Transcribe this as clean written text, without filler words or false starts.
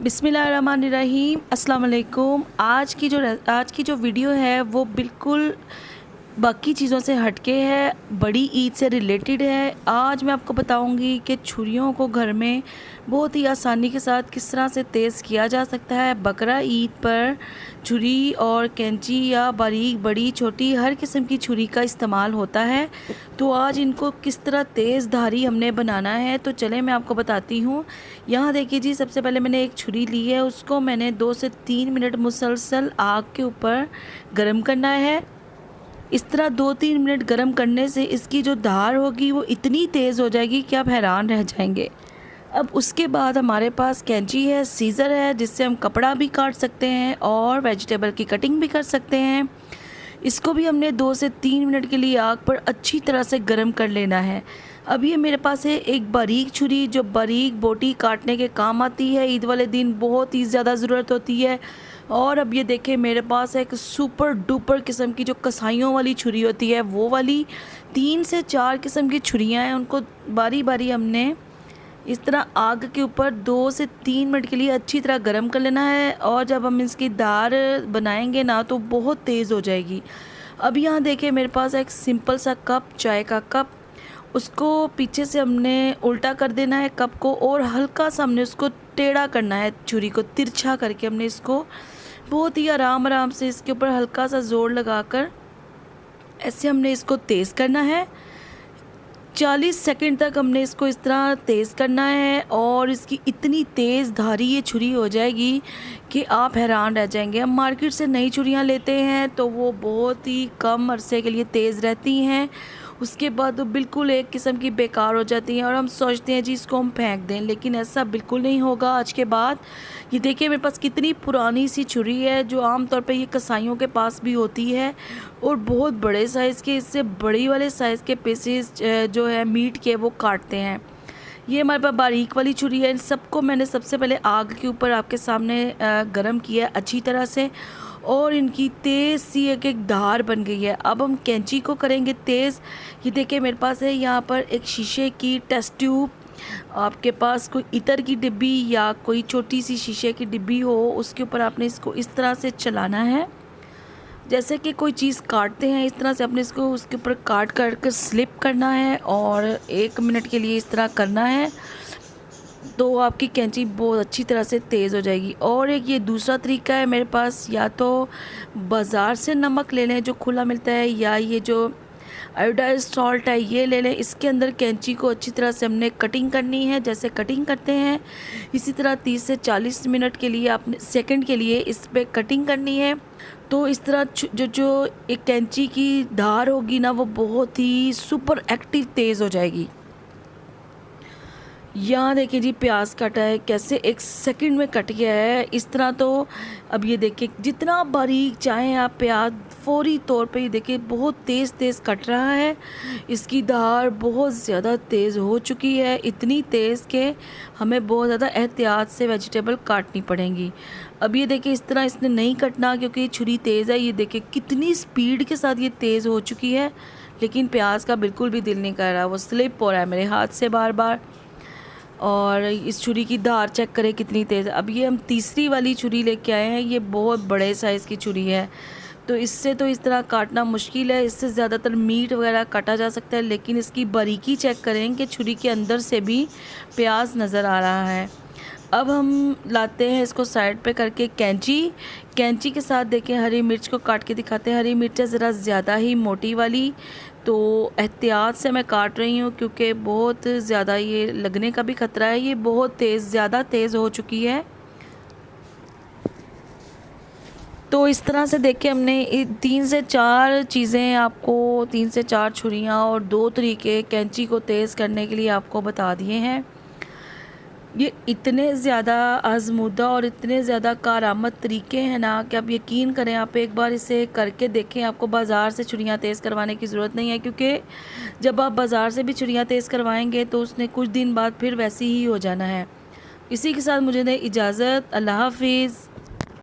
बिस्मिल्लाहिर्रहमानिर्रहीम अस्सलाम वालेकुम। आज की जो वीडियो है वो बिल्कुल बाकी चीज़ों से हटके है, बड़ी ईद से रिलेटेड है। आज मैं आपको बताऊंगी कि छुरियों को घर में बहुत ही आसानी के साथ किस तरह से तेज़ किया जा सकता है। बकरा ईद पर छुरी और कैंची या बारीक बड़ी छोटी हर किस्म की छुरी का इस्तेमाल होता है। तो आज इनको किस तरह तेज़ धारी हमने बनाना है, तो चले मैं आपको बताती हूँ। यहाँ देखिए जी, सबसे पहले मैंने एक छुरी ली है, उसको मैंने 2 से 3 मिनट मुसलसल आग के ऊपर गर्म करना है। इस तरह 2-3 मिनट गर्म करने से इसकी जो धार होगी वो इतनी तेज़ हो जाएगी कि आप हैरान रह जाएंगे। अब उसके बाद हमारे पास कैंची है, सीज़र है, जिससे हम कपड़ा भी काट सकते हैं और वेजिटेबल की कटिंग भी कर सकते हैं। इसको भी हमने 2 से 3 मिनट के लिए आग पर अच्छी तरह से गर्म कर लेना है। अब ये मेरे पास है एक बारीक छुरी, जो बारीक बोटी काटने के काम आती है। ईद वाले दिन बहुत ही ज़्यादा ज़रूरत होती है। और अब ये देखें, मेरे पास एक सुपर डुपर किस्म की जो कसाइयों वाली छुरी होती है वो वाली 3 से 4 किस्म की छुरियाँ हैं। उनको बारी बारी हमने इस तरह आग के ऊपर 2 से 3 मिनट के लिए अच्छी तरह गर्म कर लेना है। और जब हम इसकी दार बनाएंगे ना तो बहुत तेज़ हो जाएगी। अब यहाँ देखिए, मेरे पास एक सिंपल सा कप, चाय का कप, उसको पीछे से हमने उल्टा कर देना है कप को, और हल्का सा हमने उसको टेढ़ा करना है। छुरी को तिरछा करके हमने इसको बहुत ही आराम से इसके ऊपर हल्का सा ज़ोर लगाकर ऐसे हमने इसको तेज़ करना है। 40 सेकंड तक हमने इसको इस तरह तेज़ करना है और इसकी इतनी तेज़ धारी ये छुरी हो जाएगी कि आप हैरान रह जाएंगे। हम मार्केट से नई छुरियां लेते हैं तो वो बहुत ही कम अरसे के लिए तेज़ रहती हैं, उसके बाद वो बिल्कुल एक किस्म की बेकार हो जाती हैं और हम सोचते हैं जी इसको हम फेंक दें, लेकिन ऐसा बिल्कुल नहीं होगा आज के बाद। ये देखिए मेरे पास कितनी पुरानी सी छुरी है, जो आमतौर पे ये कसाइयों के पास भी होती है, और बहुत बड़े साइज़ के, इससे बड़ी वाले साइज़ के पीसेस जो है मीट के वो काटते हैं। ये हमारे पास बारीक वाली छुरी है। इन सबको मैंने सबसे पहले आग के ऊपर आपके सामने गरम किया अच्छी तरह से, और इनकी तेज़ सी एक एक धार बन गई है। अब हम कैंची को करेंगे तेज़। ये देखिए मेरे पास है यहाँ पर एक शीशे की टेस्ट ट्यूब, आपके पास कोई इत्र की डिब्बी या कोई छोटी सी शीशे की डिब्बी हो, उसके ऊपर आपने इसको इस तरह से चलाना है जैसे कि कोई चीज़ काटते हैं। इस तरह से अपने इसको उसके ऊपर काट कर स्लिप करना है और 1 मिनट के लिए इस तरह करना है, तो आपकी कैंची बहुत अच्छी तरह से तेज़ हो जाएगी। और एक ये दूसरा तरीका है मेरे पास, या तो बाज़ार से नमक ले लें जो खुला मिलता है, या ये जो आयोडाइज्ड सॉल्ट है ये ले लें। इसके अंदर कैंची को अच्छी तरह से हमने कटिंग करनी है, जैसे कटिंग करते हैं इसी तरह 30 से 40 मिनट के लिए आपने सेकंड के लिए इस पर कटिंग करनी है। तो इस तरह जो एक कैंची की धार होगी ना वो बहुत ही सुपर एक्टिव तेज़ हो जाएगी। यहाँ देखिए जी, प्याज काटा है कैसे 1 सेकंड में कट गया है इस तरह। तो अब ये देखिए, जितना बारीक चाहें आप प्याज, फौरी तौर पे ये देखिए बहुत तेज़ कट रहा है। इसकी धार बहुत ज़्यादा तेज़ हो चुकी है, इतनी तेज़ कि हमें बहुत ज़्यादा एहतियात से वेजिटेबल काटनी पड़ेंगी। अब ये देखिए इस तरह इसने नहीं कटना क्योंकि छुरी तेज़ है। ये देखिए कितनी स्पीड के साथ ये तेज़ हो चुकी है, लेकिन प्याज का बिल्कुल भी दिल नहीं कर रहा, वो स्लिप हो रहा है मेरे हाथ से बार बार। और इस छुरी की धार चेक करें कितनी तेज़। अब ये हम तीसरी वाली छुरी लेके आए हैं, ये बहुत बड़े साइज़ की छुरी है, तो इससे तो इस तरह काटना मुश्किल है। इससे ज़्यादातर मीट वगैरह काटा जा सकता है, लेकिन इसकी बारीकी चेक करें कि छुरी के अंदर से भी प्याज नज़र आ रहा है। अब हम लाते हैं इसको साइड पे करके कैंची के साथ देखें, हरी मिर्च को काट के दिखाते हैं। हरी मिर्च है ज़रा ज़्यादा ही मोटी वाली, तो एहतियात से मैं काट रही हूँ क्योंकि बहुत ज़्यादा ये लगने का भी ख़तरा है। ये बहुत ज़्यादा तेज़ हो चुकी है। तो इस तरह से देखिए हमने 3 से 4 चीज़ें आपको, 3 से 4 छुरियाँ और 2 तरीके कैंची को तेज़ करने के लिए आपको बता दिए हैं। ये इतने ज़्यादा आज़मूदा और इतने ज़्यादा कारआमद तरीके हैं ना कि आप यकीन करें, आप एक बार इसे करके देखें। आपको बाज़ार से छुरियाँ तेज़ करवाने की ज़रूरत नहीं है, क्योंकि जब आप बाज़ार से भी छुरियाँ तेज़ करवाएंगे तो उसने कुछ दिन बाद फिर वैसी ही हो जाना है। इसी के साथ मुझे दें इजाज़त। अल्लाह हाफिज़।